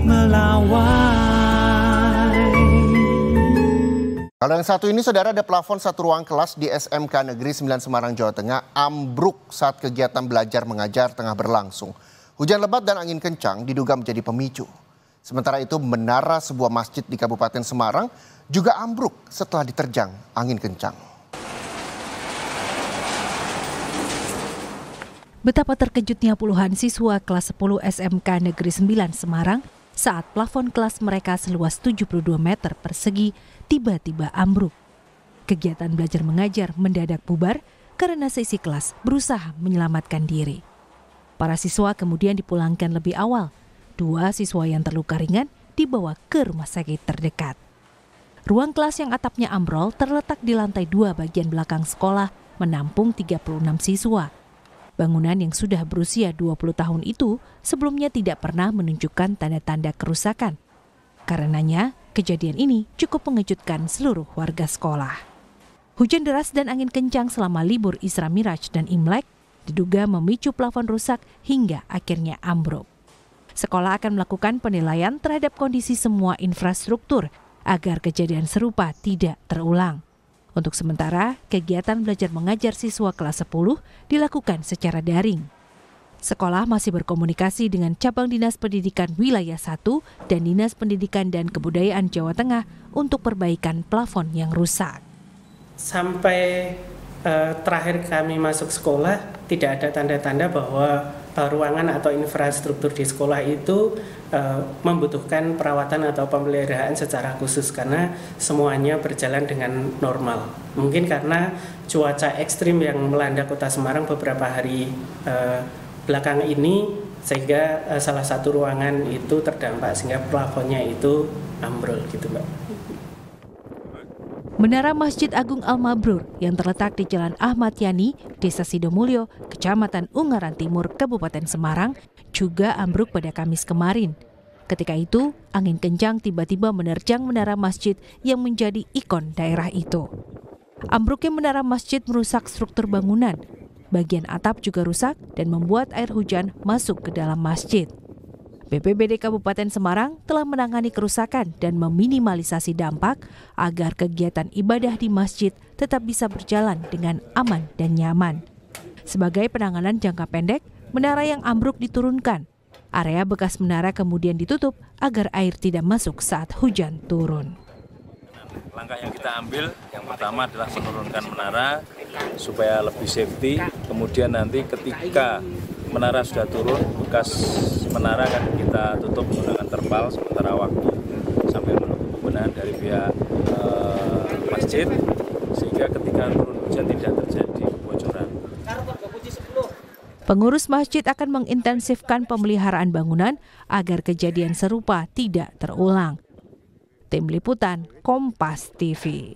melawai. Kalau yang satu ini, saudara, ada plafon satu ruang kelas di SMK Negeri 9 Semarang, Jawa Tengah ambruk saat kegiatan belajar mengajar tengah berlangsung. Hujan lebat dan angin kencang diduga menjadi pemicu. Sementara itu, menara sebuah masjid di Kabupaten Semarang juga ambruk setelah diterjang angin kencang. Betapa terkejutnya puluhan siswa kelas 10 SMK Negeri 9 Semarang saat plafon kelas mereka seluas 72 meter persegi tiba-tiba ambruk. Kegiatan belajar mengajar mendadak bubar karena seisi kelas berusaha menyelamatkan diri. Para siswa kemudian dipulangkan lebih awal. 2 siswa yang terluka ringan dibawa ke rumah sakit terdekat. Ruang kelas yang atapnya ambrol terletak di lantai 2 bagian belakang sekolah menampung 36 siswa. Bangunan yang sudah berusia 20 tahun itu sebelumnya tidak pernah menunjukkan tanda-tanda kerusakan. Karenanya, kejadian ini cukup mengejutkan seluruh warga sekolah. Hujan deras dan angin kencang selama libur Isra Miraj dan Imlek diduga memicu plafon rusak hingga akhirnya ambruk. Sekolah akan melakukan penilaian terhadap kondisi semua infrastruktur agar kejadian serupa tidak terulang. Untuk sementara, kegiatan belajar mengajar siswa kelas 10 dilakukan secara daring. Sekolah masih berkomunikasi dengan Cabang Dinas Pendidikan Wilayah 1 dan Dinas Pendidikan dan Kebudayaan Jawa Tengah untuk perbaikan plafon yang rusak. Sampai terakhir kami masuk sekolah, tidak ada tanda-tanda bahwa ruangan atau infrastruktur di sekolah itu membutuhkan perawatan atau pemeliharaan secara khusus karena semuanya berjalan dengan normal. Mungkin karena cuaca ekstrim yang melanda Kota Semarang beberapa hari belakang ini sehingga salah satu ruangan itu terdampak sehingga plafonnya itu ambrol gitu, Mbak. Menara Masjid Agung Al-Mabrur yang terletak di Jalan Ahmad Yani, Desa Sidomulyo, Kecamatan Ungaran Timur, Kabupaten Semarang, juga ambruk pada Kamis kemarin. Ketika itu, angin kencang tiba-tiba menerjang menara masjid yang menjadi ikon daerah itu. Ambruknya menara masjid merusak struktur bangunan. Bagian atap juga rusak dan membuat air hujan masuk ke dalam masjid. BPBD Kabupaten Semarang telah menangani kerusakan dan meminimalisasi dampak agar kegiatan ibadah di masjid tetap bisa berjalan dengan aman dan nyaman. Sebagai penanganan jangka pendek, menara yang ambruk diturunkan. Area bekas menara kemudian ditutup agar air tidak masuk saat hujan turun. Langkah yang kita ambil yang pertama adalah menurunkan menara supaya lebih safety. Kemudian nanti ketika menara sudah turun, bekas menara akan kita tutup menggunakan terpal sementara waktu sampai menunggu pembenahan dari pihak masjid sehingga ketika turun hujan tidak terjadi kebocoran. Pengurus masjid akan mengintensifkan pemeliharaan bangunan agar kejadian serupa tidak terulang. Tim Liputan Kompas TV.